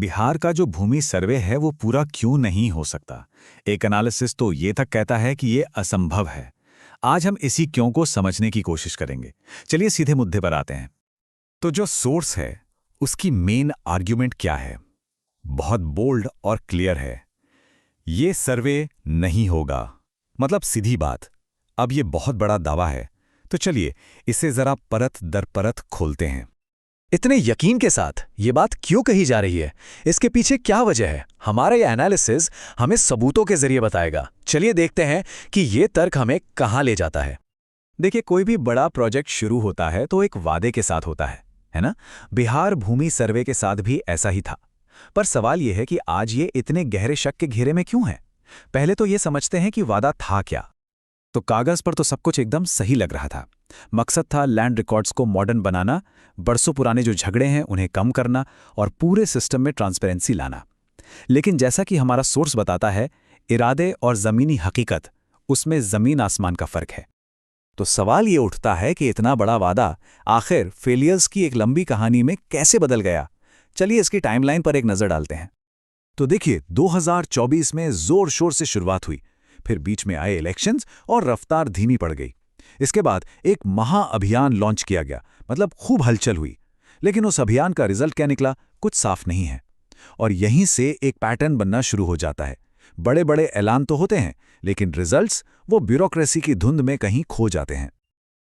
बिहार का जो भूमि सर्वे है वो पूरा क्यों नहीं हो सकता। एक एनालिसिस तो ये तक कहता है कि ये असंभव है। आज हम इसी क्यों को समझने की कोशिश करेंगे। चलिए सीधे मुद्दे पर आते हैं। तो जो सोर्स है उसकी मेन आर्ग्यूमेंट क्या है? बहुत बोल्ड और क्लियर है। ये सर्वे नहीं होगा। मतलब सीधी बात। अब ये बहुत बड़ा दावा है, तो चलिए इसे जरा परत दर परत खोलते हैं। इतने यकीन के साथ ये बात क्यों कही जा रही है? इसके पीछे क्या वजह है? हमारा ये एनालिसिस हमें सबूतों के जरिए बताएगा। चलिए देखते हैं कि ये तर्क हमें कहां ले जाता है। देखिए, कोई भी बड़ा प्रोजेक्ट शुरू होता है तो एक वादे के साथ होता है ना? बिहार भूमि सर्वे के साथ भी ऐसा ही था। पर सवाल यह है कि आज ये इतने गहरे शक के घेरे में क्यों है? पहले तो ये समझते हैं कि वादा था क्या। तो कागज पर तो सब कुछ एकदम सही लग रहा था। मकसद था लैंड रिकॉर्ड्स को मॉडर्न बनाना, बरसों पुराने जो झगड़े हैं उन्हें कम करना और पूरे सिस्टम में ट्रांसपेरेंसी लाना। लेकिन जैसा कि हमारा सोर्स बताता है, इरादे और ज़मीनी हकीकत, उसमें ज़मीन आसमान का फ़र्क है। तो सवाल ये उठता है कि इतना बड़ा वादा आखिर फेलियर्स की एक लंबी कहानी में कैसे बदल गया। चलिए इसकी टाइमलाइन पर एक नज़र डालते हैं। तो देखिए, 2024 में ज़ोर शोर से शुरुआत हुई, फिर बीच में आए इलेक्शंस और रफ्तार धीमी पड़ गई। इसके बाद एक महाअभियान लॉन्च किया गया, मतलब खूब हलचल हुई। लेकिन उस अभियान का रिजल्ट क्या निकला, कुछ साफ नहीं है। और यहीं से एक पैटर्न बनना शुरू हो जाता है। बड़े बड़े ऐलान तो होते हैं, लेकिन रिजल्ट्स वो ब्यूरोक्रेसी की धुंध में कहीं खो जाते हैं।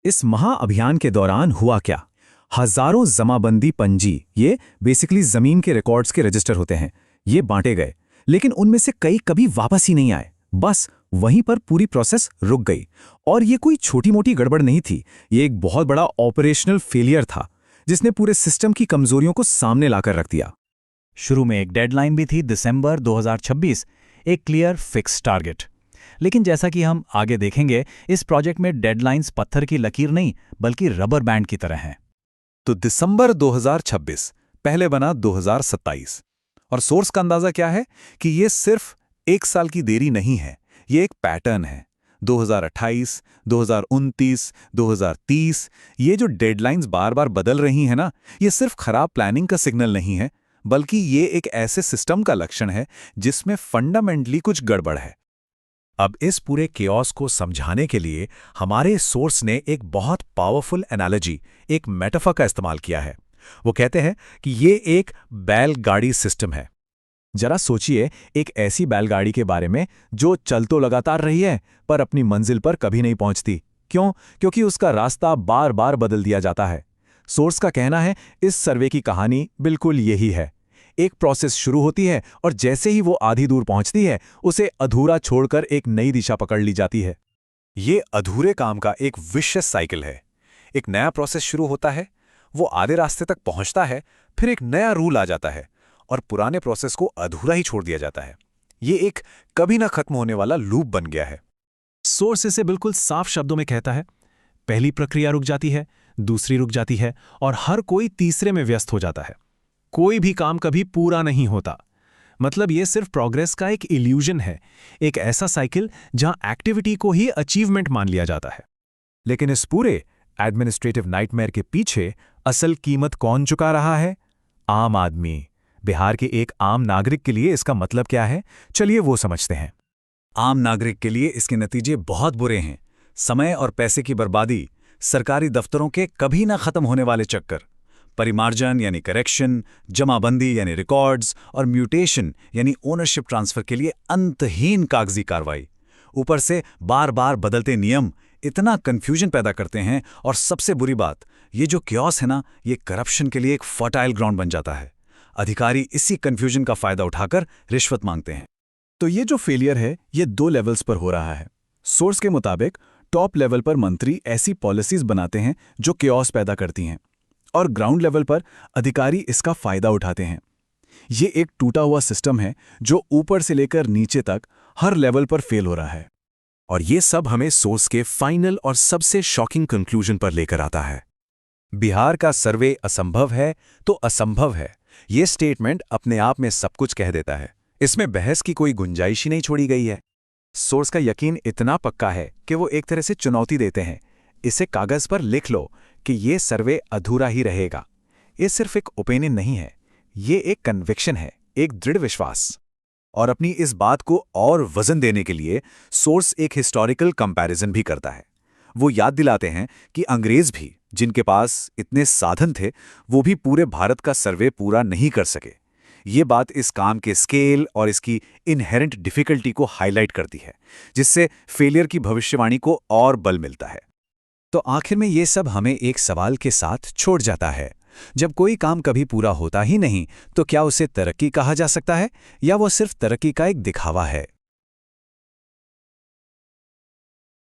इस महाअभियान के दौरान हुआ क्या? हजारों जमाबंदी पंजी, ये बेसिकली जमीन के रिकॉर्ड्स के रजिस्टर होते हैं, ये बांटे गए। लेकिन उनमें से कई कभी वापस ही नहीं आए। बस वहीं पर पूरी प्रोसेस रुक गई। और ये कोई छोटी मोटी गड़बड़ नहीं थी, ये एक बहुत बड़ा ऑपरेशनल फेलियर था, जिसने पूरे सिस्टम की कमजोरियों को सामने लाकर रख दिया। शुरू में एक डेडलाइन भी थी, दिसंबर 2026, एक क्लियर फिक्स टारगेट। लेकिन जैसा कि हम आगे देखेंगे, इस प्रोजेक्ट में डेडलाइंस पत्थर की लकीर नहीं बल्कि रबर बैंड की तरह हैं। तो दिसंबर 2026 पहले बना 2027। और सोर्स का अंदाजा क्या है कि ये सिर्फ एक साल की देरी नहीं है, ये एक पैटर्न है। 2028, 2029, 2030, ये जो डेडलाइंस बार बार बदल रही हैं ना, ये सिर्फ खराब प्लानिंग का सिग्नल नहीं है, बल्कि ये एक ऐसे सिस्टम का लक्षण है जिसमें फंडामेंटली कुछ गड़बड़ है। अब इस पूरे केओस को समझाने के लिए हमारे सोर्स ने एक बहुत पावरफुल एनालॉजी, एक मेटाफर का इस्तेमाल किया है। वो कहते हैं कि ये एक बैलगाड़ी सिस्टम है। जरा सोचिए, एक ऐसी बैलगाड़ी के बारे में जो चल तो लगातार रही है पर अपनी मंजिल पर कभी नहीं पहुंचती। क्यों? क्योंकि उसका रास्ता बार बार बदल दिया जाता है। सोर्स का कहना है इस सर्वे की कहानी बिल्कुल यही है। एक प्रोसेस शुरू होती है और जैसे ही वो आधी दूर पहुंचती है, उसे अधूरा छोड़कर एक नई दिशा पकड़ ली जाती है। ये अधूरे काम का एक विशियस साइकिल है। एक नया प्रोसेस शुरू होता है, वो आधे रास्ते तक पहुंचता है, फिर एक नया रूल आ जाता है और पुराने प्रोसेस को अधूरा ही छोड़ दिया जाता है। ये एक कभी ना खत्म होने वाला लूप बन गया है। सोर्स इसे बिल्कुल साफ शब्दों में कहता है, पहली प्रक्रिया रुक जाती है, दूसरी रुक जाती है और हर कोई तीसरे में व्यस्त हो जाता है। कोई भी काम कभी पूरा नहीं होता। मतलब ये सिर्फ प्रोग्रेस का एक इल्यूजन है, एक ऐसा साइकिल जहां एक्टिविटी को ही अचीवमेंट मान लिया जाता है। लेकिन इस पूरे एडमिनिस्ट्रेटिव नाइटमेयर के पीछे असल कीमत कौन चुका रहा है? आम आदमी। बिहार के एक आम नागरिक के लिए इसका मतलब क्या है, चलिए वो समझते हैं। आम नागरिक के लिए इसके नतीजे बहुत बुरे हैं। समय और पैसे की बर्बादी, सरकारी दफ्तरों के कभी ना खत्म होने वाले चक्कर, परिमार्जन यानी करेक्शन, जमाबंदी यानी रिकॉर्ड्स और म्यूटेशन यानी ओनरशिप ट्रांसफर के लिए अंतहीन कागजी कार्रवाई। ऊपर से बार बार बदलते नियम इतना कंफ्यूजन पैदा करते हैं। और सबसे बुरी बात, ये जो क्योस है ना, ये करप्शन के लिए एक फर्टाइल ग्राउंड बन जाता है। अधिकारी इसी कंफ्यूजन का फायदा उठाकर रिश्वत मांगते हैं। तो ये जो फेलियर है, ये 2 लेवल्स पर हो रहा है। सोर्स के मुताबिक टॉप लेवल पर मंत्री ऐसी पॉलिसीज बनाते हैं जो क्योस पैदा करती हैं, और ग्राउंड लेवल पर अधिकारी इसका फायदा उठाते हैं। ये एक टूटा हुआ सिस्टम है जो ऊपर से लेकर नीचे तक हर लेवल पर फेल हो रहा है। और ये सब हमें सोर्स के फाइनल और सबसे शॉकिंग कंक्लूजन पर लेकर आता है। बिहार का सर्वे असंभव है तो असंभव है। ये स्टेटमेंट अपने आप में सब कुछ कह देता है। इसमें बहस की कोई गुंजाइश ही नहीं छोड़ी गई है। सोर्स का यकीन इतना पक्का है कि वो एक तरह से चुनौती देते हैं, इसे कागज पर लिख लो कि ये सर्वे अधूरा ही रहेगा। ये सिर्फ एक ओपिनियन नहीं है, ये एक कन्विक्शन है, एक दृढ़ विश्वास। और अपनी इस बात को और वजन देने के लिए सोर्स एक हिस्टोरिकल कंपैरिजन भी करता है। वो याद दिलाते हैं कि अंग्रेज भी, जिनके पास इतने साधन थे, वो भी पूरे भारत का सर्वे पूरा नहीं कर सके। ये बात इस काम के स्केल और इसकी इनहेरेंट डिफिकल्टी को हाईलाइट करती है, जिससे फेलियर की भविष्यवाणी को और बल मिलता है। तो आखिर में ये सब हमें एक सवाल के साथ छोड़ जाता है। जब कोई काम कभी पूरा होता ही नहीं, तो क्या उसे तरक्की कहा जा सकता है, या वो सिर्फ तरक्की का एक दिखावा है?